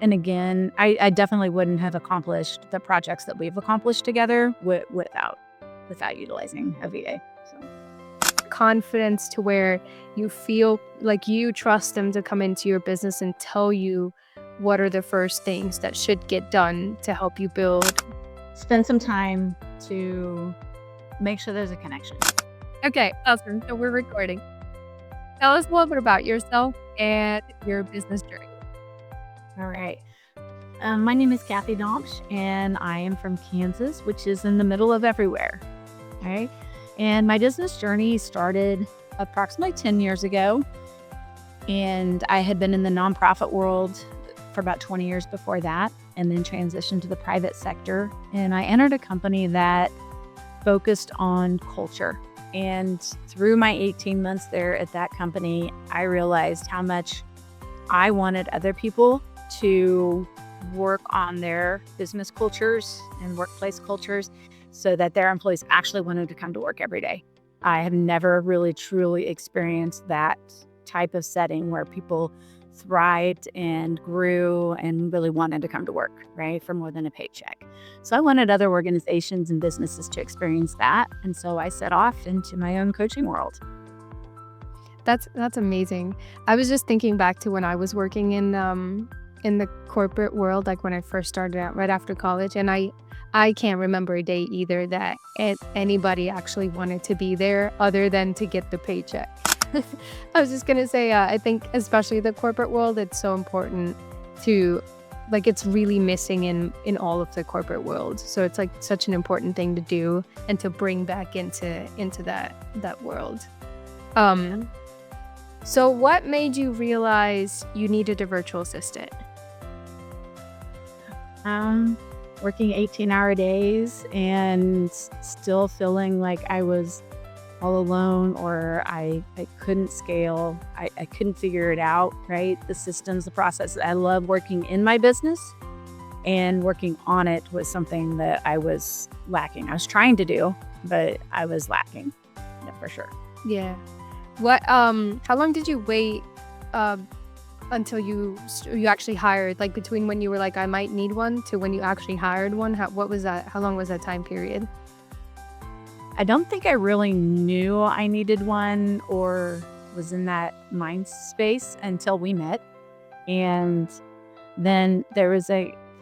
And again, I definitely wouldn't have accomplished the projects that we've accomplished together without utilizing a VA. So Confidence to where you feel like you trust them to come into your business and tell you what are the first things that should get done to help you build. spend some time to make sure there's a connection. Okay, awesome. So we're recording. Tell us a little bit about yourself and your business journey. All right. My name is Cathy, and I am from Kansas, which is in the middle of everywhere. All right. And my business journey started approximately 10 years ago. And I had been in the nonprofit world for about 20 years before that, and then transitioned to the private sector. And I entered a company that focused on culture. And through my 18 months there at that company, I realized how much I wanted other people to work on their business cultures and workplace cultures so that their employees actually wanted to come to work every day. I have never really truly experienced that type of setting where people thrived and grew and really wanted to come to work, right, for more than a paycheck. So I wanted other organizations and businesses to experience that. And so I set off into my own coaching world. That's amazing. I was just thinking back to when I was working in the corporate world, like when I first started out right after college, and I can't remember a day either that anybody actually wanted to be there other than to get the paycheck. I was just gonna say, I think especially the corporate world, it's so important to, like, it's really missing in all of the corporate world. So it's like such an important thing to do and to bring back into that world. So what made you realize you needed a virtual assistant? Working 18-hour days and still feeling like I was all alone, or I couldn't scale. I couldn't figure it out, right? The systems, the process. I love working in my business, and working on it was something that I was lacking. I was trying to do, but I was lacking, yeah, for sure. Yeah. What how long did you wait until you actually hired, like between when you were like I might need one to when you actually hired one? What was that? How long was that time period? I don't think I really knew I needed one or was in that mind space until we met. And then there was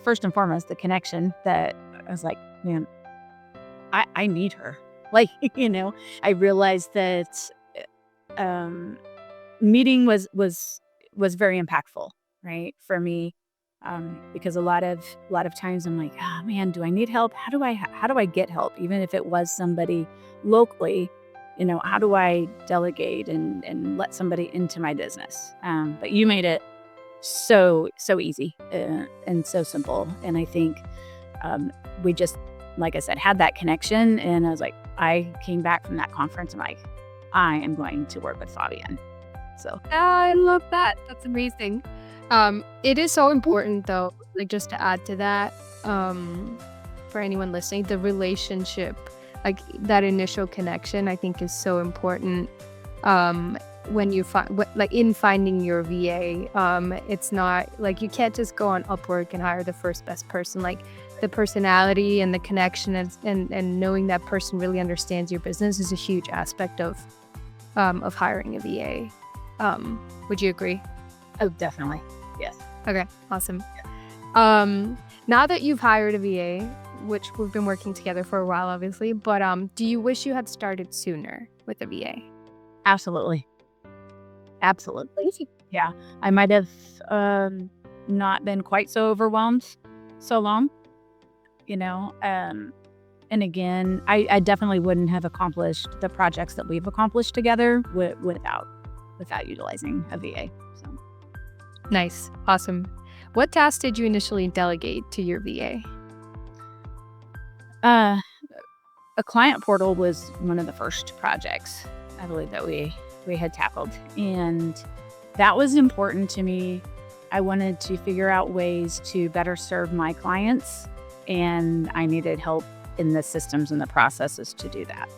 first and foremost, the connection that I was like, man, I need her. Like, I realized that meeting was very impactful, right, for me, because a lot of times I'm like, oh man, do I need help? How do I get help? Even if it was somebody locally, how do I delegate and let somebody into my business? But you made it so easy and so simple, and I think we just, like I said, had that connection, and I was like, I came back from that conference and like, I am going to work with Fabian. So I love that. That's amazing. It is so important though, like just to add to that, for anyone listening, the relationship, like that initial connection, I think is so important. When you find, like in finding your VA, it's not like you can't just go on Upwork and hire the first best person. Like the personality and the connection and knowing that person really understands your business is a huge aspect of hiring a VA. Would you agree? oh, definitely, yes. Okay, awesome. Now that you've hired a VA, which we've been working together for a while, obviously, but do you wish you had started sooner with a VA? Absolutely. Yeah, I might have not been quite so overwhelmed so long, and again, I definitely wouldn't have accomplished the projects that we've accomplished together without utilizing a VA. So Nice, awesome. What tasks did you initially delegate to your VA? a client portal was one of the first projects I believe that we had tackled, and that was important to me. I wanted to figure out ways to better serve my clients, and I needed help in the systems and the processes to do that.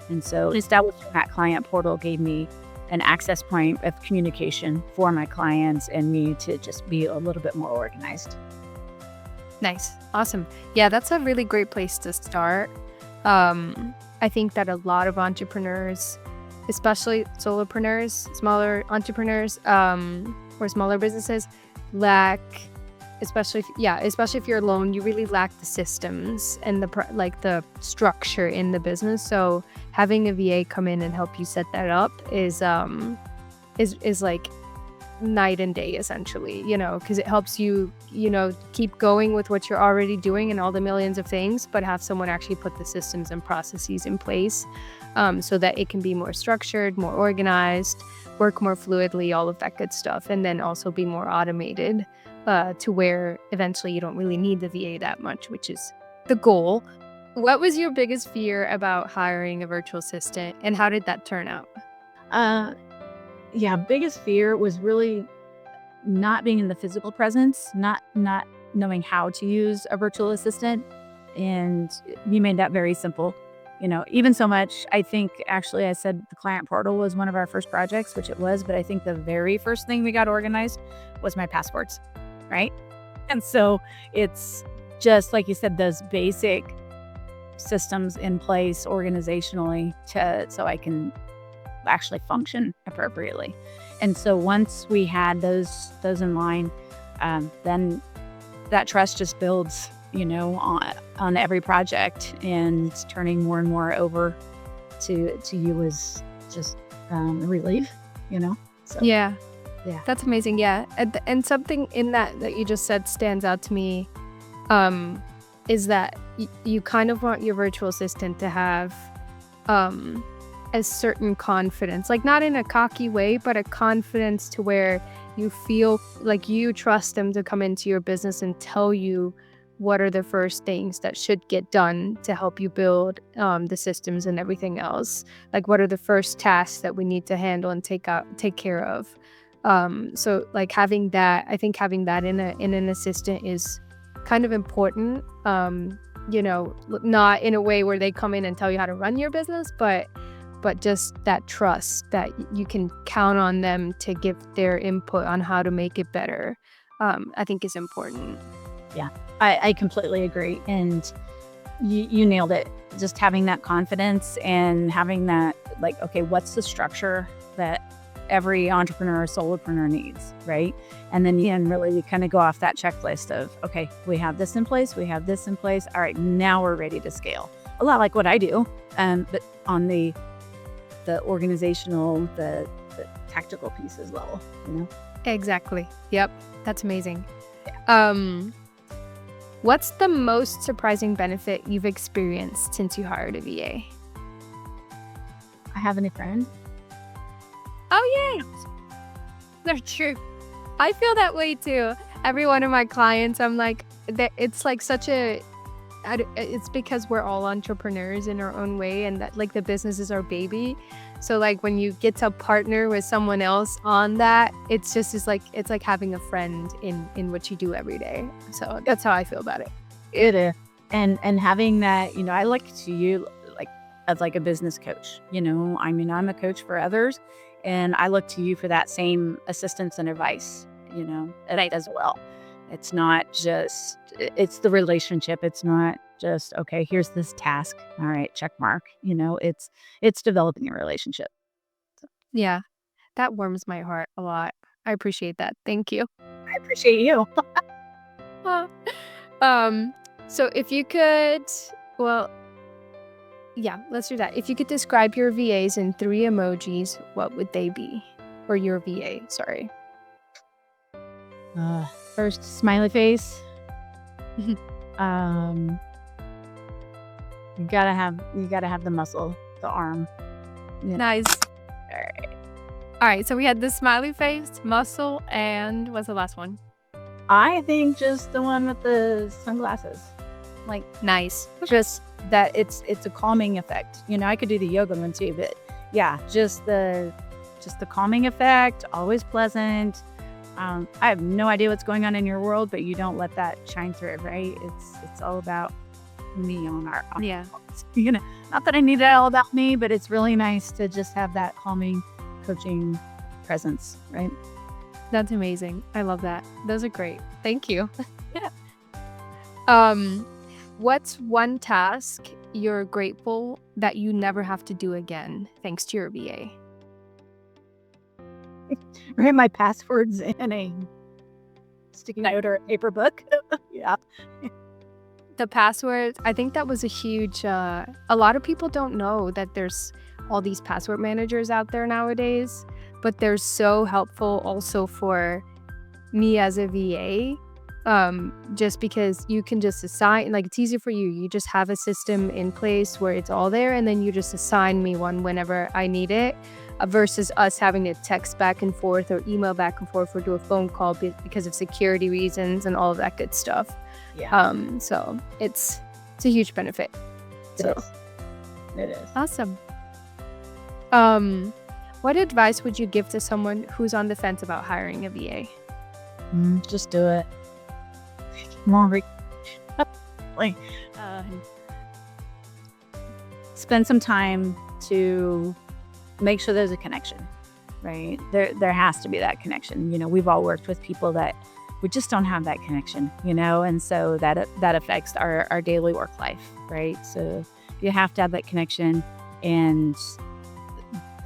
And so establishing that client portal gave me an access point of communication for my clients and me to just be a little bit more organized. Nice. Awesome. Yeah, that's a really great place to start. I think that a lot of entrepreneurs, especially solopreneurs, smaller entrepreneurs, or smaller businesses, lack, especially if you're alone, you really lack the systems and the structure in the business. So having a VA come in and help you set that up is like night and day, essentially, because it helps you, keep going with what you're already doing and all the millions of things, but have someone actually put the systems and processes in place, so that it can be more structured, more organized, work more fluidly, all of that good stuff, and then also be more automated, to where eventually you don't really need the VA that much, which is the goal. What was your biggest fear about hiring a virtual assistant, and how did that turn out? Yeah, biggest fear was really not being in the physical presence, not knowing how to use a virtual assistant. And you made that very simple. Even so much, I think actually I said the client portal was one of our first projects, which it was, but I think the very first thing we got organized was my passports, right? And so it's just like you said, those basic systems in place organizationally so I can actually function appropriately. And so once we had those in line, then that trust just builds, on every project, and turning more and more over to you was just a relief, So Yeah, yeah. that's amazing. Yeah, and something in that you just said stands out to me, is that you kind of want your virtual assistant to have a certain confidence, like not in a cocky way, but a confidence to where you feel like you trust them to come into your business and tell you what are the first things that should get done to help you build the systems and everything else. Like, what are the first tasks that we need to handle and take care of. So like having that, I think having that in an assistant is kind of important. Not in a way where they come in and tell you how to run your business, but just that trust that you can count on them to give their input on how to make it better, I think is important. Yeah, I completely agree. And you nailed it. Just having that confidence and having that, like, okay, what's the structure that every entrepreneur or solopreneur needs, right? And then you can really kind of go off that checklist of, okay, we have this in place, we have this in place. All right, now we're ready to scale. A lot like what I do, but on the organizational, the tactical piece as well, Exactly. Yep. That's amazing. What's the most surprising benefit you've experienced since you hired a VA? I have any friend. Oh, yeah. They're true. I feel that way too. Every one of my clients, I'm like, it's like it's because we're all entrepreneurs in our own way, and that, like, the business is our baby. So like when you get to partner with someone else on that, it's like having a friend in what you do every day. So that's how I feel about it. It is. And having that, I look to you like as like a business coach. I'm a coach for others, and I look to you for that same assistance and advice, as well. It's not just, it's the relationship. It's not just, okay, here's this task. All right, check mark. It's developing a relationship. Yeah, that warms my heart a lot. I appreciate that. Thank you. I appreciate you. Uh, so if you could, well, yeah, let's do that. If you could describe your VAs in 3 emojis, what would they be? Or your VA, sorry. First, smiley face. You gotta have the muscle, the arm. Yeah. Nice. All right. All right, so we had the smiley face, muscle, and what's the last one? I think just the one with the sunglasses. Like, Nice. just that it's a calming effect. I could do the yoga one too, but yeah, just the calming effect, always pleasant. I have no idea what's going on in your world, but you don't let that shine through, right? It's all about me on our Yeah. not that I need it all about me, but it's really nice to just have that calming coaching presence, right? That's amazing. I love that. Those are great. Thank you. Yeah. What's one task you're grateful that you never have to do again thanks to your VA? Write my passwords in a sticky note or a paper book. Yeah. The passwords, I think that was a huge, a lot of people don't know that there's all these password managers out there nowadays, but they're so helpful also for me as a VA. Just because you can just assign, like it's easier for you. You just have a system in place where it's all there, and then you just assign me one whenever I need it, versus us having to text back and forth or email back and forth or do a phone call because of security reasons and all of that good stuff. Yeah. So it's a huge benefit. It So is. It is. awesome. What advice would you give to someone who's on the fence about hiring a VA? Just do it. Come on, Rick. Like, spend some time to make sure there's a connection, right? There has to be that connection. We've all worked with people that we just don't have that connection, and so that affects our daily work life, right? So you have to have that connection, and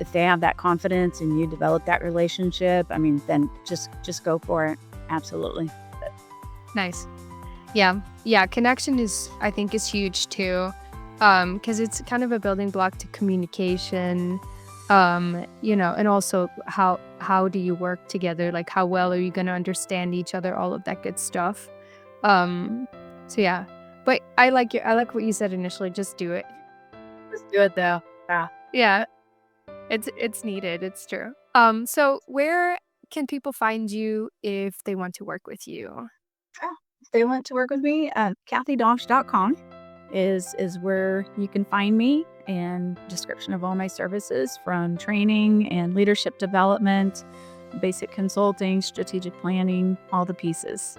if they have that confidence and you develop that relationship, then just go for it. Absolutely. Nice. Yeah. Connection I think is huge too. Because it's kind of a building block to communication. And also how do you work together? Like how well are you going to understand each other? All of that good stuff. So yeah. But I like what you said initially. Just do it. Just do it though. Yeah. Yeah. It's needed. It's true. So where can people find you if they want to work with you? If they want to work with me, CathyDosh.com is where you can find me, and description of all my services from training and leadership development, basic consulting, strategic planning, all the pieces.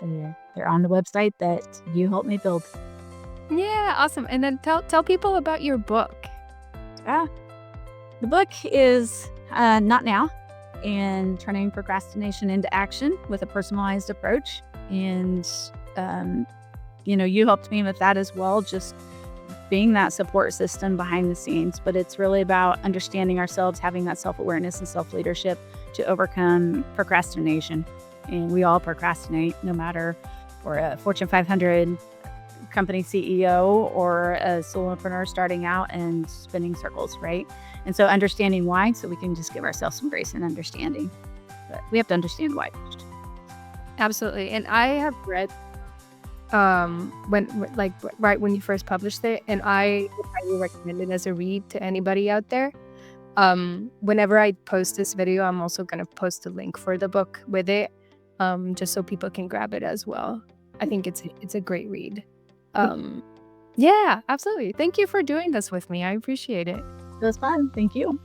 They're on the website that you helped me build. Yeah, awesome. And then tell people about your book. The book is Not Now, and turning procrastination into action with a personalized approach. And, you helped me with that as well, just being that support system behind the scenes. But it's really about understanding ourselves, having that self-awareness and self-leadership to overcome procrastination. And we all procrastinate, no matter if we're a Fortune 500 company CEO or a solopreneur starting out and spinning circles, right? And so understanding why, so we can just give ourselves some grace and understanding. But we have to understand why first. Absolutely. And I have read right when you first published it, and I would highly recommend it as a read to anybody out there. Whenever I post this video, I'm also going to post a link for the book with it, just so people can grab it as well. I think it's a great read. Yeah, absolutely. Thank you for doing this with me. I appreciate it. It was fun. Thank you.